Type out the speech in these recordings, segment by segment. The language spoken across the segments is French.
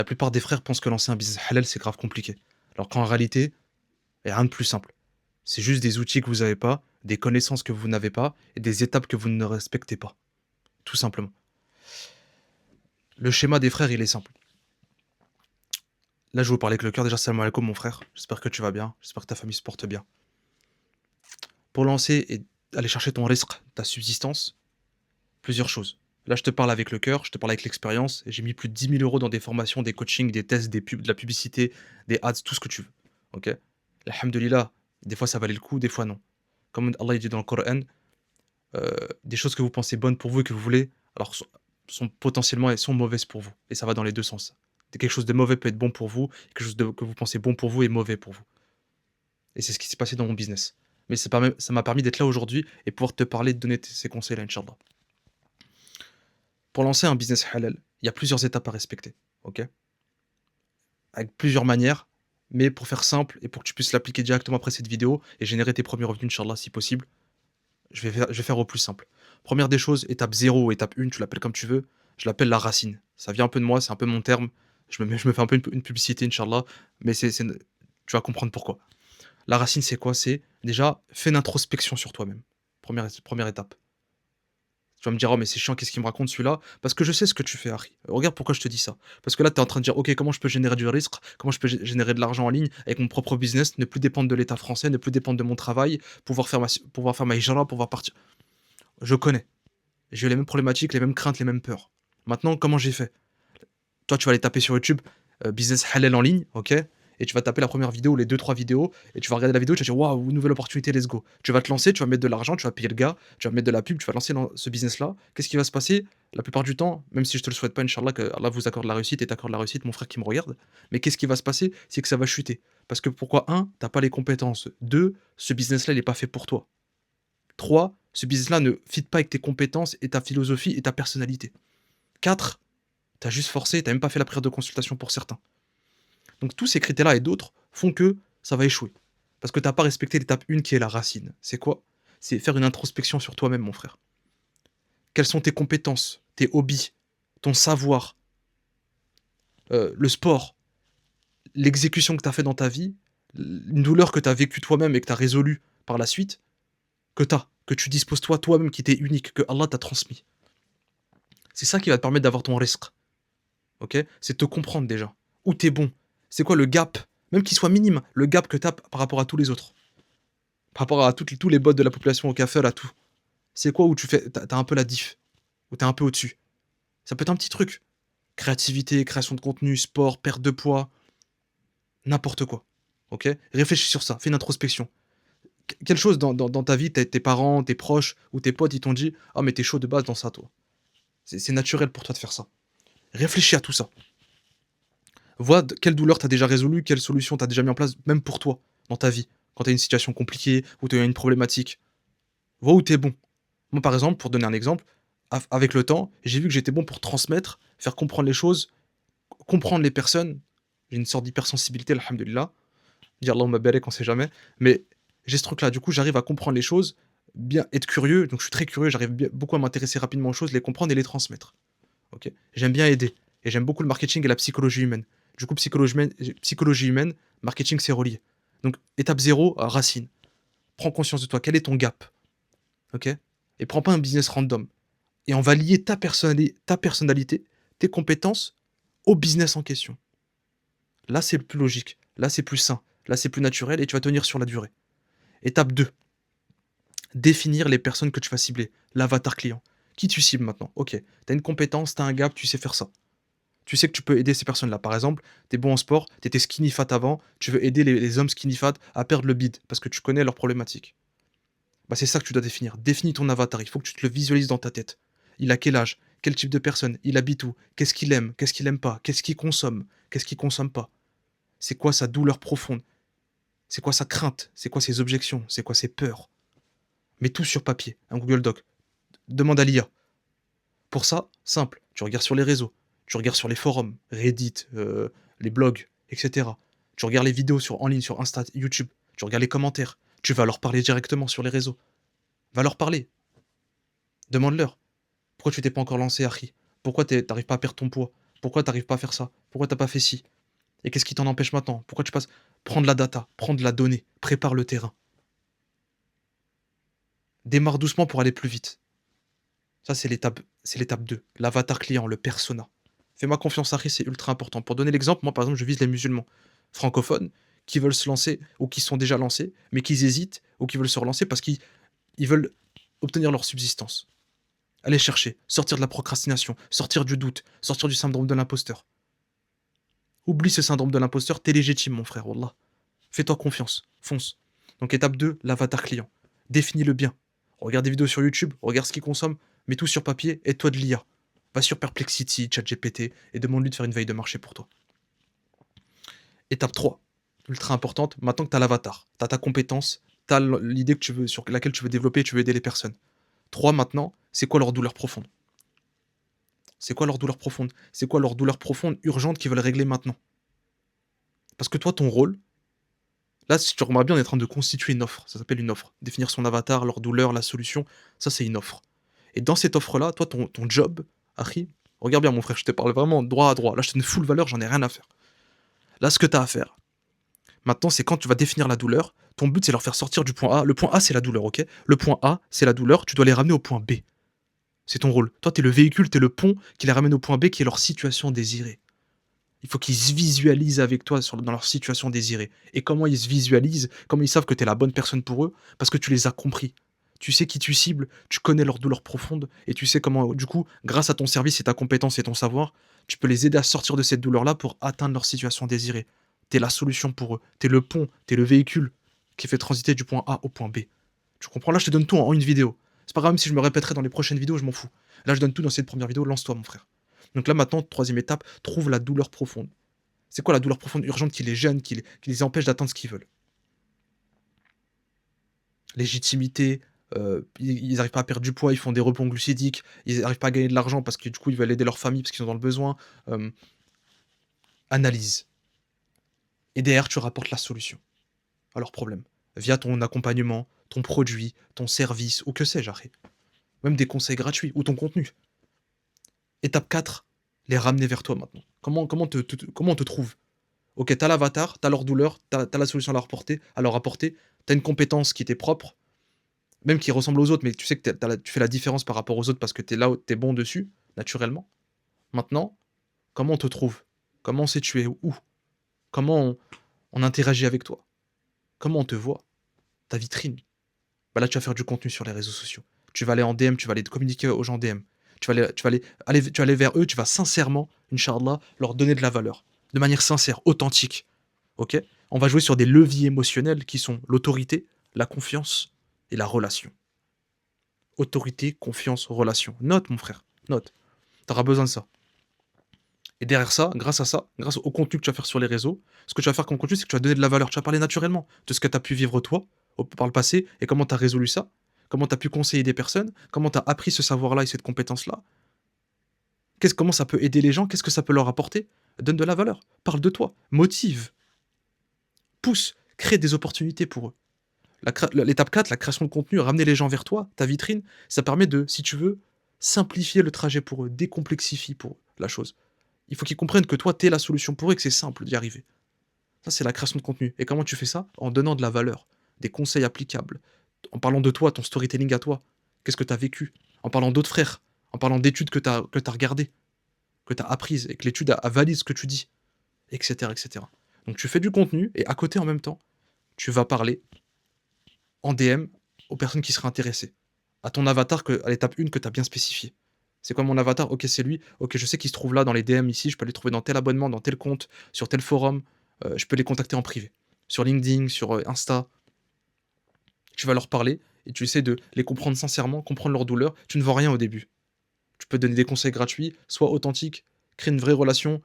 La plupart des frères pensent que lancer un business halal, c'est grave compliqué. Alors qu'en réalité, il y a rien de plus simple. C'est juste des outils que vous avez pas, des connaissances que vous n'avez pas et des étapes que vous ne respectez pas, tout simplement. Le schéma des frères, il est simple. Là, je vais vous parler avec le cœur. Déjà, salam alaikum, mon frère. J'espère que tu vas bien. J'espère que ta famille se porte bien. Pour lancer et aller chercher ton risque, ta subsistance, plusieurs choses. Là, je te parle avec le cœur, je te parle avec l'expérience. Et j'ai mis plus de 10 000 € dans des formations, des coachings, des tests, des pubs, de la publicité, des ads, tout ce que tu veux. Ok. Alhamdulillah, des fois ça valait le coup, des fois non. Comme Allah il dit dans le Coran, des choses que vous pensez bonnes pour vous et que vous voulez, alors sont potentiellement elles sont mauvaises pour vous. Et ça va dans les deux sens. Quelque chose de mauvais peut être bon pour vous, quelque chose que vous pensez bon pour vous est mauvais pour vous. Et c'est ce qui s'est passé dans mon business. Mais ça m'a permis d'être là aujourd'hui et pouvoir te parler, de donner ces conseils-là, Inch'Allah. Pour lancer un business halal, il y a plusieurs étapes à respecter, ok? Avec plusieurs manières, mais pour faire simple et pour que tu puisses l'appliquer directement après cette vidéo et générer tes premiers revenus, Inch'Allah, si possible, je vais faire au plus simple. Première des choses, étape 0 ou étape 1, tu l'appelles comme tu veux, je l'appelle la racine. Ça vient un peu de moi, c'est un peu mon terme. Je me fais un peu une publicité, Inch'Allah, mais tu vas comprendre pourquoi. La racine, c'est quoi? C'est déjà, fais une introspection sur toi-même. Première étape. Tu vas me dire: «Oh mais c'est chiant, qu'est-ce qu'il me raconte celui-là?» Parce que je sais ce que tu fais, Harry. Regarde pourquoi je te dis ça. Parce que là, tu es en train de dire: «OK, comment je peux générer du risque? Comment je peux générer de l'argent en ligne avec mon propre business, ne plus dépendre de l'État français, ne plus dépendre de mon travail, pouvoir faire ma hijra, pouvoir partir». Je connais. J'ai eu les mêmes problématiques, les mêmes craintes, les mêmes peurs. Maintenant, comment j'ai fait? Toi, tu vas aller taper sur YouTube, business halal en ligne, OK? Et tu vas taper la première vidéo ou les deux trois vidéos et tu vas regarder la vidéo, tu vas dire: «Waouh, nouvelle opportunité, let's go». Tu vas te lancer, tu vas mettre de l'argent, tu vas payer le gars, tu vas mettre de la pub, tu vas lancer ce business-là. Qu'est-ce qui va se passer? La plupart du temps, même si je te le souhaite pas, Inch'Allah, que Allah vous accorde la réussite et t'accorde la réussite, mon frère qui me regarde, mais qu'est-ce qui va se passer? C'est que ça va chuter. Parce que pourquoi? Un, t'as pas les compétences. 2, ce business-là, il est pas fait pour toi. 3, ce business-là ne fit pas avec tes compétences et ta philosophie et ta personnalité. 4, t'as juste forcé, t'as même pas fait la prière de consultation pour certains. Donc tous ces critères-là et d'autres font que ça va échouer. Parce que tu as pas respecté l'étape 1 qui est la racine. C'est quoi? C'est faire une introspection sur toi-même, mon frère. Quelles sont tes compétences, tes hobbies, ton savoir, le sport, l'exécution que tu as fait dans ta vie, une douleur que tu as vécue toi-même et que tu as résolue par la suite, que tu disposes toi-même qui t'es unique, que Allah t'a transmis. C'est ça qui va te permettre d'avoir ton risque. OK? C'est de te comprendre déjà. Où tu es bon. C'est quoi le gap, même qu'il soit minime, le gap que tu as par rapport à tous les autres. Par rapport à tous les bots de la population au café, là, tout. C'est quoi où tu as un peu la diff, où tu es un peu au-dessus? Ça peut être un petit truc. Créativité, création de contenu, sport, perte de poids, n'importe quoi. OK? Réfléchis sur ça, fais une introspection. Quelle chose dans ta vie, tes parents, tes proches ou tes potes, ils t'ont dit: «Ah mais tu chaud de base dans ça toi». C'est naturel pour toi de faire ça. Réfléchis à tout ça. Vois quelle douleur tu as déjà résolu, quelle solution tu as déjà mis en place, même pour toi, dans ta vie. Quand tu as une situation compliquée ou tu as une problématique. Vois où tu es bon. Moi, par exemple, pour donner un exemple, avec le temps, j'ai vu que j'étais bon pour transmettre, faire comprendre les choses, comprendre les personnes. J'ai une sorte d'hypersensibilité, alhamdulillah. Dire Allahumma barik, on sait jamais. Mais j'ai ce truc-là. Du coup, j'arrive à comprendre les choses, bien être curieux. Donc, je suis très curieux. J'arrive beaucoup à m'intéresser rapidement aux choses, les comprendre et les transmettre. Ok. J'aime bien aider. Et j'aime beaucoup le marketing et la psychologie humaine. Du coup, psychologie humaine, marketing, c'est relié. Donc, étape 0, racine. Prends conscience de toi. Quel est ton gap? Ok. Et prends pas un business random. Et on va lier ta personnalité, tes compétences au business en question. Là, c'est le plus logique. Là, c'est plus sain. Là, c'est plus naturel et tu vas tenir sur la durée. Étape 2, définir les personnes que tu vas cibler, l'avatar client. Qui tu cibles maintenant? OK, tu as une compétence, tu as un gap, tu sais faire ça. Tu sais que tu peux aider ces personnes-là. Par exemple, tu es bon en sport, tu étais skinny fat avant, tu veux aider les hommes skinny fat à perdre le bide parce que tu connais leurs problématiques. Bah, c'est ça que tu dois définir. Définis ton avatar, il faut que tu te le visualises dans ta tête. Il a quel âge? Quel type de personne? Il habite où? Qu'est-ce qu'il aime? Qu'est-ce qu'il aime pas? Qu'est-ce qu'il consomme? Qu'est-ce qu'il consomme pas? C'est quoi sa douleur profonde? C'est quoi sa crainte? C'est quoi ses objections? C'est quoi ses peurs? Mets tout sur papier, un Google Doc. Demande à l'IA. Pour ça, simple, tu regardes sur les réseaux, tu regardes sur les forums, Reddit, les blogs, etc. Tu regardes les vidéos en ligne sur Insta, YouTube, tu regardes les commentaires, tu vas leur parler directement sur les réseaux. Va leur parler, demande-leur. Pourquoi tu t'es pas encore lancé, Harry? Pourquoi t'arrives pas à perdre ton poids? Pourquoi tu arrives pas à faire ça? Pourquoi tu as pas fait ci? Et qu'est-ce qui t'en empêche maintenant? Pourquoi tu passes prends de la data, prends de la donnée, prépare le terrain. Démarre doucement pour aller plus vite. Ça, c'est l'étape 2, l'avatar client, le persona. Fais-moi confiance, Harry, c'est ultra important. Pour donner l'exemple, moi, par exemple, je vise les musulmans francophones qui veulent se lancer ou qui sont déjà lancés, mais qui hésitent ou qui veulent se relancer parce qu'ils veulent obtenir leur subsistance. Aller chercher, sortir de la procrastination, sortir du doute, sortir du syndrome de l'imposteur. Oublie ce syndrome de l'imposteur, t'es légitime, mon frère, wallah. Fais-toi confiance, fonce. Donc étape 2, l'avatar client. Définis-le bien. Regarde des vidéos sur YouTube, regarde ce qu'il consomme, mets tout sur papier, aide-toi de l'IA. Va sur Perplexity, ChatGPT et demande-lui de faire une veille de marché pour toi. Étape 3, ultra importante, maintenant que tu as l'avatar, tu as ta compétence, tu as l'idée que tu veux, sur laquelle tu veux développer et tu veux aider les personnes. 3 maintenant, c'est quoi leur douleur profonde? C'est quoi leur douleur profonde? C'est quoi leur douleur profonde urgente qu'ils veulent régler maintenant? Parce que toi, ton rôle, là, si tu remarques bien, on est en train de constituer une offre. Ça s'appelle une offre. Définir son avatar, leur douleur, la solution, ça, c'est une offre. Et dans cette offre-là, toi, ton job, Harry, regarde bien, mon frère, je te parle vraiment droit à droit. Là, je te donne full valeur, j'en ai rien à faire. Là, ce que tu as à faire, maintenant, c'est quand tu vas définir la douleur, ton but, c'est leur faire sortir du point A. Le point A, c'est la douleur, ok? Le point A, c'est la douleur, tu dois les ramener au point B. C'est ton rôle. Toi, tu es le véhicule, tu es le pont qui les ramène au point B, qui est leur situation désirée. Il faut qu'ils se visualisent avec toi dans leur situation désirée. Et comment ils se visualisent, comment ils savent que tu es la bonne personne pour eux, parce que tu les as compris. Tu sais qui tu cibles, tu connais leur douleur profonde, et tu sais comment, du coup, grâce à ton service et ta compétence et ton savoir, tu peux les aider à sortir de cette douleur-là pour atteindre leur situation désirée. Tu es la solution pour eux. Tu es le pont, tu es le véhicule qui fait transiter du point A au point B. Tu comprends? Là, je te donne tout en une vidéo. C'est pas grave, même si je me répéterai dans les prochaines vidéos, je m'en fous. Là, je donne tout dans cette première vidéo, lance-toi, mon frère. Donc là, maintenant, troisième étape, trouve la douleur profonde. C'est quoi la douleur profonde urgente qui les gêne, qui les empêche d'atteindre ce qu'ils veulent? Légitimité, ils n'arrivent pas à perdre du poids, ils font des rebonds glucidiques, ils n'arrivent pas à gagner de l'argent parce que du coup, ils veulent aider leur famille parce qu'ils sont dans le besoin. Hem, Analyse et derrière, tu rapportes la solution à leurs problèmes via ton accompagnement, ton produit, ton service ou que sais-je après. Même des conseils gratuits ou ton contenu. Étape 4, les ramener vers toi maintenant. Comment on te trouve? OK, tu as l'avatar, tu as leur douleur, tu as la solution à leur apporter, tu as une compétence qui t'est propre, même qui ressemble aux autres, mais tu sais que tu fais la différence par rapport aux autres parce que tu es là où tu es bon dessus, naturellement. Maintenant, comment on te trouve? Comment on sait tu es où? Comment on interagit avec toi? Comment on te voit? Ta vitrine. Bah, là, tu vas faire du contenu sur les réseaux sociaux. Tu vas aller en DM, tu vas aller te communiquer aux gens en DM. Tu vas aller vers eux, tu vas sincèrement, inch'Allah, leur donner de la valeur. De manière sincère, authentique. OK? On va jouer sur des leviers émotionnels qui sont l'autorité, la confiance et la relation. Autorité, confiance, relation. Note, mon frère, note. Tu auras besoin de ça. Et derrière ça, grâce au contenu que tu vas faire sur les réseaux, ce que tu vas faire comme contenu, c'est que tu vas donner de la valeur. Tu vas parler naturellement de ce que tu as pu vivre toi, par le passé, et comment tu as résolu ça, comment tu as pu conseiller des personnes, comment tu as appris ce savoir-là et cette compétence-là, comment ça peut aider les gens, qu'est-ce que ça peut leur apporter. Donne de la valeur, parle de toi, motive, pousse, crée des opportunités pour eux. L'étape 4, la création de contenu, ramener les gens vers toi, ta vitrine, ça permet de, si tu veux, simplifier le trajet pour eux, décomplexifie pour eux la chose. Il faut qu'ils comprennent que toi, tu es la solution pour eux et que c'est simple d'y arriver. Ça, c'est la création de contenu. Et comment tu fais ça? En donnant de la valeur, des conseils applicables, en parlant de toi, ton storytelling à toi. Qu'est-ce que tu as vécu? En parlant d'autres frères, en parlant d'études que tu as regardées, que tu as apprises et que l'étude a valide ce que tu dis, etc., etc. Donc tu fais du contenu et à côté, en même temps, tu vas parler en DM aux personnes qui seraient intéressées. À ton avatar à l'étape 1 que tu as bien spécifié. C'est quoi mon avatar? OK, c'est lui. OK, je sais qu'il se trouve là dans les DM ici, je peux les trouver dans tel abonnement, dans tel compte, sur tel forum, je peux les contacter en privé. Sur LinkedIn, sur, Insta. Tu vas leur parler et tu essaies de les comprendre sincèrement, comprendre leur douleur. Tu ne vends rien au début. Tu peux donner des conseils gratuits, sois authentique, crée une vraie relation,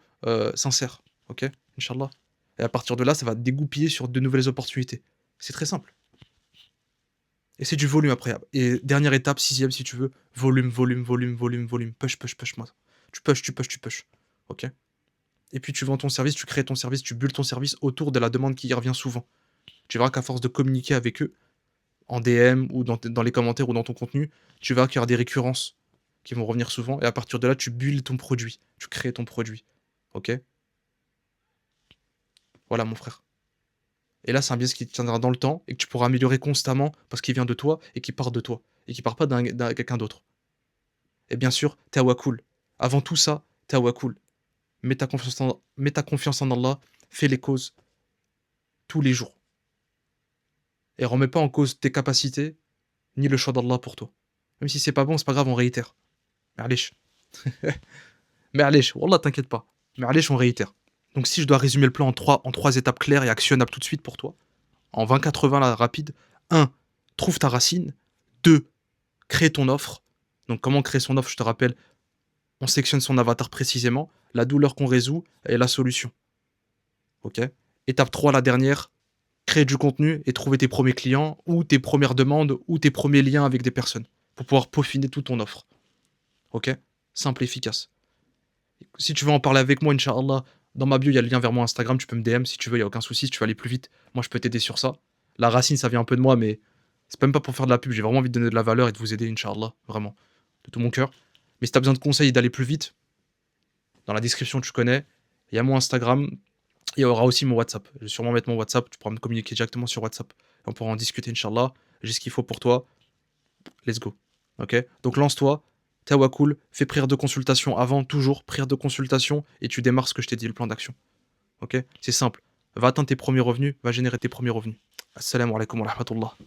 sincère. OK? Inch'Allah. Et à partir de là, ça va te dégoupiller sur de nouvelles opportunités. C'est très simple. Et c'est du volume après. Et dernière étape, sixième si tu veux, volume, volume, volume, volume, volume. Push, push, push, moi. Tu push, tu push, tu push. OK? Et puis tu vends ton service, tu crées ton service, tu bulles ton service autour de la demande qui y revient souvent. Tu verras qu'à force de communiquer avec eux, en DM ou dans les commentaires ou dans ton contenu, tu verras qu'il y aura des récurrences qui vont revenir souvent et à partir de là, tu builds ton produit, tu crées ton produit. OK? Voilà mon frère. Et là, c'est un business qui te tiendra dans le temps et que tu pourras améliorer constamment parce qu'il vient de toi et qui part de toi et qui part pas d'un quelqu'un d'autre. Et bien sûr, tawakkul. Avant tout ça, tawakkul. Mets ta confiance en Allah, fais les causes tous les jours et remets pas en cause tes capacités ni le choix d'Allah pour toi. Même si c'est pas bon, c'est pas grave, on réitère. Ma'alesh. Ma'alesh, wallah t'inquiète pas. Ma'alesh, on réitère. Donc si je dois résumer le plan en trois étapes claires et actionnables tout de suite pour toi, en 20-80 là, rapide, un, trouve ta racine. 2, crée ton offre. Donc comment créer son offre, je te rappelle, on sectionne son avatar précisément, la douleur qu'on résout et la solution. OK? Étape 3, la dernière, créer du contenu et trouver tes premiers clients ou tes premières demandes ou tes premiers liens avec des personnes pour pouvoir peaufiner toute ton offre. OK? Simple et efficace. Si tu veux en parler avec moi, Inch'Allah, dans ma bio, il y a le lien vers mon Instagram, tu peux me DM si tu veux, il y a aucun souci. Si tu veux aller plus vite, moi je peux t'aider sur ça. La racine, ça vient un peu de moi, mais c'est même pas pour faire de la pub. J'ai vraiment envie de donner de la valeur et de vous aider, Inch'Allah, vraiment, de tout mon cœur. Mais si tu as besoin de conseils et d'aller plus vite, dans la description, tu connais, il y a mon Instagram, il y aura aussi mon WhatsApp. Je vais sûrement mettre mon WhatsApp, tu pourras me communiquer directement sur WhatsApp. Et on pourra en discuter, Inch'Allah. J'ai ce qu'il faut pour toi. Let's go. OK? Donc lance-toi, tawakkul, fais prière de consultation avant, toujours prière de consultation, et tu démarres ce que je t'ai dit, le plan d'action. OK? C'est simple. Va atteindre tes premiers revenus, va générer tes premiers revenus. Assalamu alaikum wa rahmatullah.